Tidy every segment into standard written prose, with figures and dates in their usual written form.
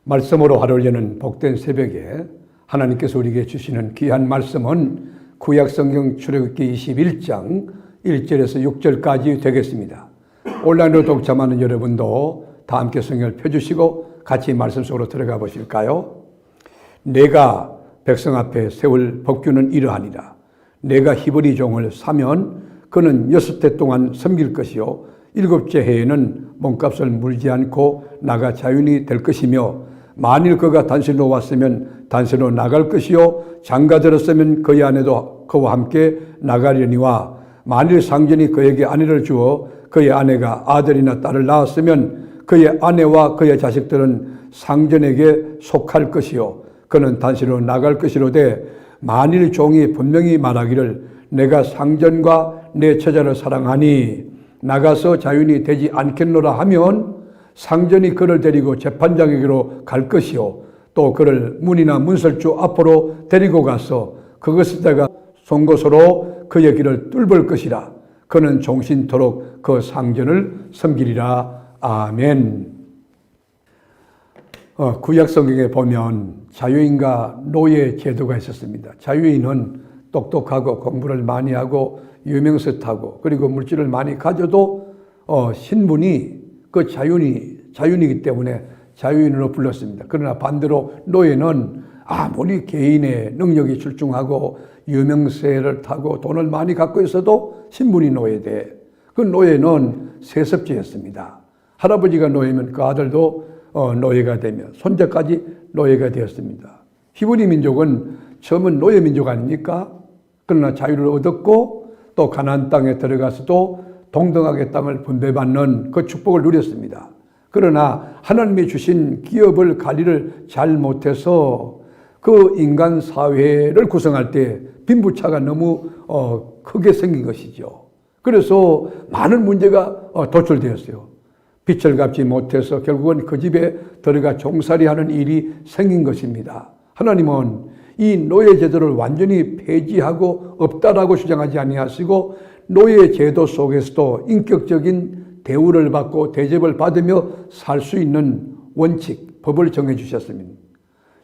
말씀으로 하루를 여는 복된 새벽에 하나님께서 우리에게 주시는 귀한 말씀은 구약성경 출애굽기 21장 1절에서 6절까지 되겠습니다. 온라인으로 독점하는 여러분도 다 함께 성경을 펴주시고 같이 말씀 속으로 들어가 보실까요? 내가 백성 앞에 세울 법규는 이러하니라. 내가 히브리 종을 사면 그는 6해 동안 섬길 것이요 7째 해에는 몸값을 물지 않고 나가 자유인이 될 것이며, 만일 그가 단신으로 왔으면 단신으로 나갈 것이요 장가 들었으면 그의 아내도 그와 함께 나가려니와, 만일 상전이 그에게 아내를 주어 그의 아내가 아들이나 딸을 낳았으면 그의 아내와 그의 자식들은 상전에게 속할 것이요 그는 단신으로 나갈 것이로되, 만일 종이 분명히 말하기를 내가 상전과 내 처자를 사랑하니 나가서 자유인이 되지 않겠노라 하면 상전이 그를 데리고 재판장에게로 갈 것이요 또 그를 문이나 문설주 앞으로 데리고 가서 그것에다가 송곳으로 그의 길을 뚫을 것이라. 그는 종신토록 그 상전을 섬기리라. 아멘. 구약 성경에 보면 자유인과 노예 제도가 있었습니다. 자유인은 똑똑하고 공부를 많이 하고 유명세 타고 그리고 물질을 많이 가져도 신분이 그 자유인이기 때문에 자유인으로 불렀습니다. 그러나 반대로 노예는 아무리 개인의 능력이 출중하고 유명세를 타고 돈을 많이 갖고 있어도 신분이 노예돼. 그 노예는 세습제였습니다. 할아버지가 노예면 그 아들도 노예가 되며 손자까지 노예가 되었습니다. 히브리 민족은 처음은 노예 민족 아닙니까? 그러나 자유를 얻었고 또 가나안 땅에 들어가서도 동등하게 땅을 분배받는 그 축복을 누렸습니다. 그러나 하나님이 주신 기업을 관리를 잘 못해서 그 인간 사회를 구성할 때 빈부차가 너무 크게 생긴 것이죠. 그래서 많은 문제가 도출되었어요. 빚을 갚지 못해서 결국은 그 집에 들어가 종살이하는 일이 생긴 것입니다. 하나님은 이 노예 제도를 완전히 폐지하고 없다라고 주장하지 아니하시고 노예 제도 속에서도 인격적인 대우를 받고 대접을 받으며 살 수 있는 원칙, 법을 정해 주셨습니다.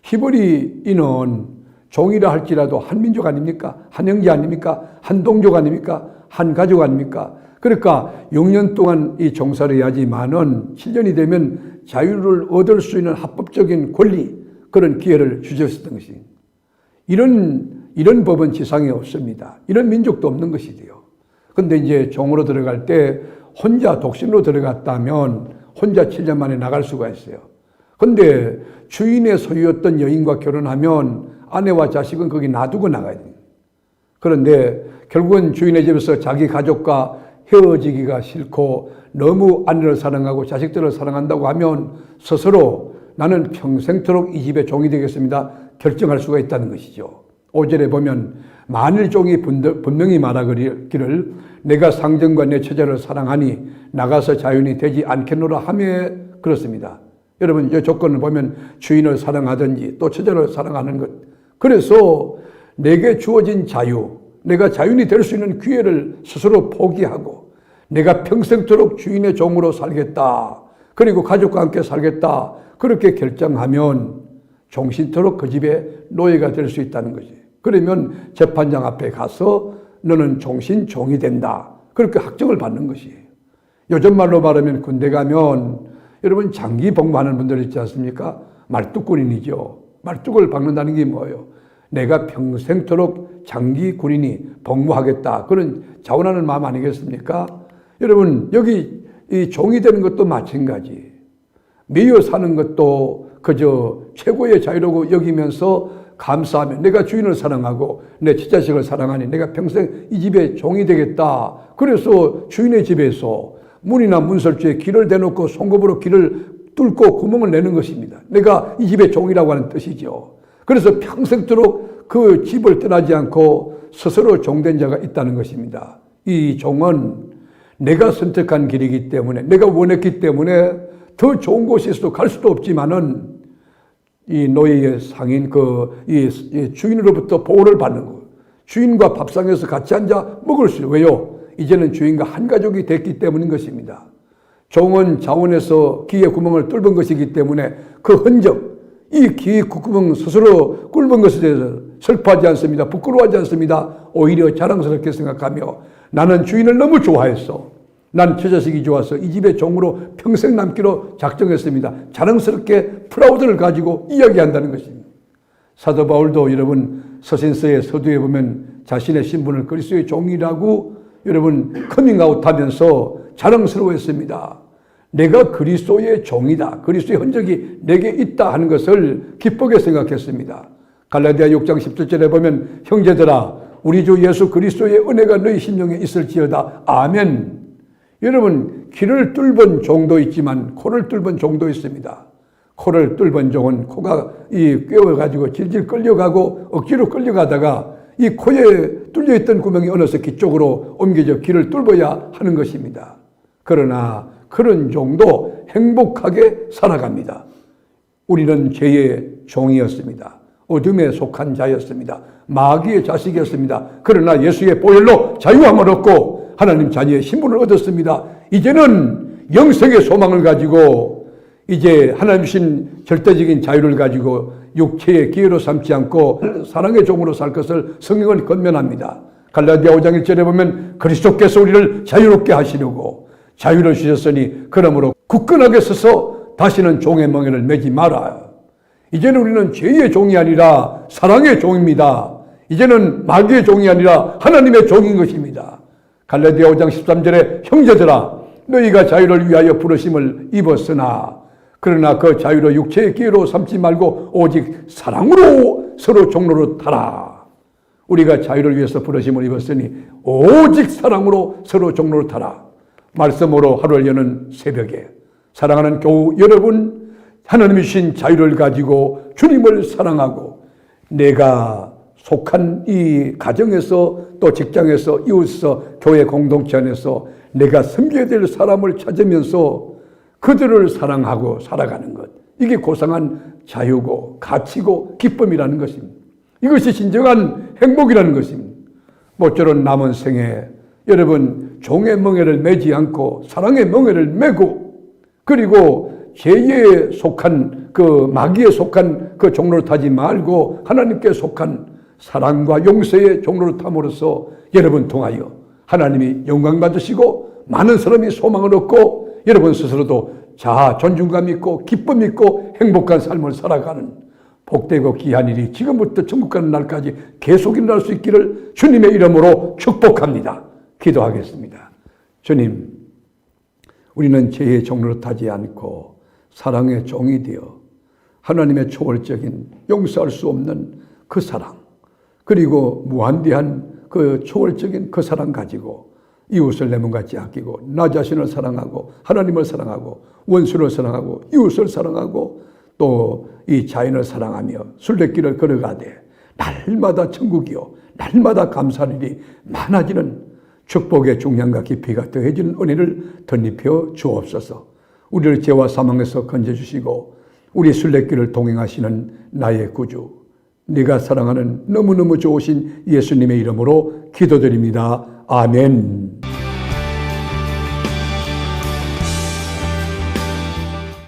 히브리인은 종이라 할지라도 한 민족 아닙니까? 한 형제 아닙니까? 한 동족 아닙니까? 한 가족 아닙니까? 그러니까 6년 동안 이 종사를 해야지만은 7년이 되면 자유를 얻을 수 있는 합법적인 권리, 그런 기회를 주셨던 것입니다. 이런 법은 지상에 없습니다. 이런 민족도 없는 것이지요. 근데 이제 종으로 들어갈 때 혼자 독신으로 들어갔다면 혼자 7년 만에 나갈 수가 있어요. 근데 주인의 소유였던 여인과 결혼하면 아내와 자식은 거기 놔두고 나가야 됩니다. 그런데 결국은 주인의 집에서 자기 가족과 헤어지기가 싫고 너무 아내를 사랑하고 자식들을 사랑한다고 하면 스스로 나는 평생토록 이 집의 종이 되겠습니다 결정할 수가 있다는 것이죠. 5절에 보면 만일 종이 분명히 말하기를 내가 상전과 내 처자를 사랑하니 나가서 자유인이 되지 않겠노라 하며 그렇습니다. 여러분 이 조건을 보면 주인을 사랑하든지 또 처자를 사랑하는 것, 그래서 내게 주어진 자유, 내가 자유인이 될 수 있는 기회를 스스로 포기하고 내가 평생토록 주인의 종으로 살겠다, 그리고 가족과 함께 살겠다, 그렇게 결정하면 종신토록 그 집에 노예가 될 수 있다는 거지. 그러면 재판장 앞에 가서 너는 종이 된다, 그렇게 확정을 받는 것이에요. 요즘 말로 말하면 군대 가면 여러분 장기 복무하는 분들 있지 않습니까? 말뚝군인이죠. 말뚝을 박는다는 게 뭐예요? 내가 평생토록 장기 군인이 복무하겠다, 그런 자원하는 마음 아니겠습니까? 여러분 여기 이 종이 되는 것도 마찬가지. 매여 사는 것도 그저 최고의 자유라고 여기면서 감사하며 내가 주인을 사랑하고 내 처자식을 사랑하니 내가 평생 이 집의 종이 되겠다. 그래서 주인의 집에서 문이나 문설주에 길을 대놓고 송곳으로 길을 뚫고 구멍을 내는 것입니다. 내가 이 집의 종이라고 하는 뜻이죠. 그래서 평생토록 그 집을 떠나지 않고 스스로 종된 자가 있다는 것입니다. 이 종은 내가 선택한 길이기 때문에, 내가 원했기 때문에 더 좋은 곳에서도 갈 수도 없지만은 이 노예의 상인 이 주인으로부터 보호를 받는 거, 주인과 밥상에서 같이 앉아 먹을 수 있어요. 왜요? 이제는 주인과 한 가족이 됐기 때문인 것입니다. 종은 자원에서 귀에 구멍을 뚫은 것이기 때문에 그 흔적, 이 귀 콧구멍 스스로 꿀은 것에 대해서 슬퍼하지 않습니다. 부끄러워하지 않습니다. 오히려 자랑스럽게 생각하며 나는 주인을 너무 좋아했어. 난 저 자식이 좋아서 이 집의 종으로 평생 남기로 작정했습니다. 자랑스럽게 프라우드를 가지고 이야기한다는 것입니다. 사도 바울도 여러분 서신서의 서두에 보면 자신의 신분을 그리스도의 종이라고 여러분 커밍아웃 하면서 자랑스러워했습니다. 내가 그리스도의 종이다. 그리스도의 흔적이 내게 있다 하는 것을 기쁘게 생각했습니다. 갈라디아 6장 17절에 보면 형제들아 우리 주 예수 그리스도의 은혜가 너희 심령에 있을지어다. 아멘. 여러분 귀를 뚫은 종도 있지만 코를 뚫은 종도 있습니다. 코를 뚫은 종은 코가 꿰어가지고 질질 끌려가고 억지로 끌려가다가 이 코에 뚫려있던 구멍이 어느새 귀 쪽으로 옮겨져 귀를 뚫어야 하는 것입니다. 그러나 그런 종도 행복하게 살아갑니다. 우리는 죄의 종이었습니다. 어둠에 속한 자였습니다. 마귀의 자식이었습니다. 그러나 예수의 보혈로 자유함을 얻고 하나님 자녀의 신분을 얻었습니다. 이제는 영생의 소망을 가지고 이제 하나님 신 절대적인 자유를 가지고 육체의 기회로 삼지 않고 사랑의 종으로 살 것을 성경은 권면합니다. 갈라디아 5장 1절에 보면 그리스도께서 우리를 자유롭게 하시려고 자유를 주셨으니 그러므로 굳건하게 서서 다시는 종의 멍에를 매지 마라. 이제는 우리는 죄의 종이 아니라 사랑의 종입니다. 이제는 마귀의 종이 아니라 하나님의 종인 것입니다. 갈라디아 5장 13절에 형제들아 너희가 자유를 위하여 부르심을 입었으나 그러나 그 자유로 육체의 기회로 삼지 말고 오직 사랑으로 서로 종로로 타라. 우리가 자유를 위해서 부르심을 입었으니 오직 사랑으로 서로 종로로 타라. 말씀으로 하루를 여는 새벽에 사랑하는 교우 여러분 하나님이 주신 자유를 가지고 주님을 사랑하고 내가 속한 이 가정에서 또 직장에서 이웃에서 교회 공동체 안에서 내가 섬겨야 될 사람을 찾으면서 그들을 사랑하고 살아가는 것. 이게 고상한 자유고 가치고 기쁨이라는 것입니다. 이것이 진정한 행복이라는 것입니다. 모쪼록 남은 생에 여러분 종의 멍에를 매지 않고 사랑의 멍에를 매고 그리고 죄에 속한 그 마귀에 속한 그 종로를 타지 말고 하나님께 속한 사랑과 용서의 종로를 탐으로써 여러분 통하여 하나님이 영광 받으시고 많은 사람이 소망을 얻고 여러분 스스로도 자아 존중감 있고 기쁨 있고 행복한 삶을 살아가는 복되고 귀한 일이 지금부터 천국 가는 날까지 계속 일어날 수 있기를 주님의 이름으로 축복합니다. 기도하겠습니다. 주님, 우리는 죄의 종로를 타지 않고 사랑의 종이 되어 하나님의 초월적인 용서할 수 없는 그 사랑 그리고 무한대한 그 초월적인 그 사랑 가지고 이웃을 내 몸같이 아끼고 나 자신을 사랑하고 하나님을 사랑하고 원수를 사랑하고 이웃을 사랑하고 또 이 자연을 사랑하며 순례길을 걸어가되 날마다 천국이요 날마다 감사할 일이 많아지는 축복의 중량과 깊이가 더해지는 은혜를 덧입혀 주옵소서. 우리를 죄와 사망에서 건져주시고 우리 순례길을 동행하시는 나의 구주 네가 사랑하는 너무너무 좋으신 예수님의 이름으로 기도드립니다. 아멘.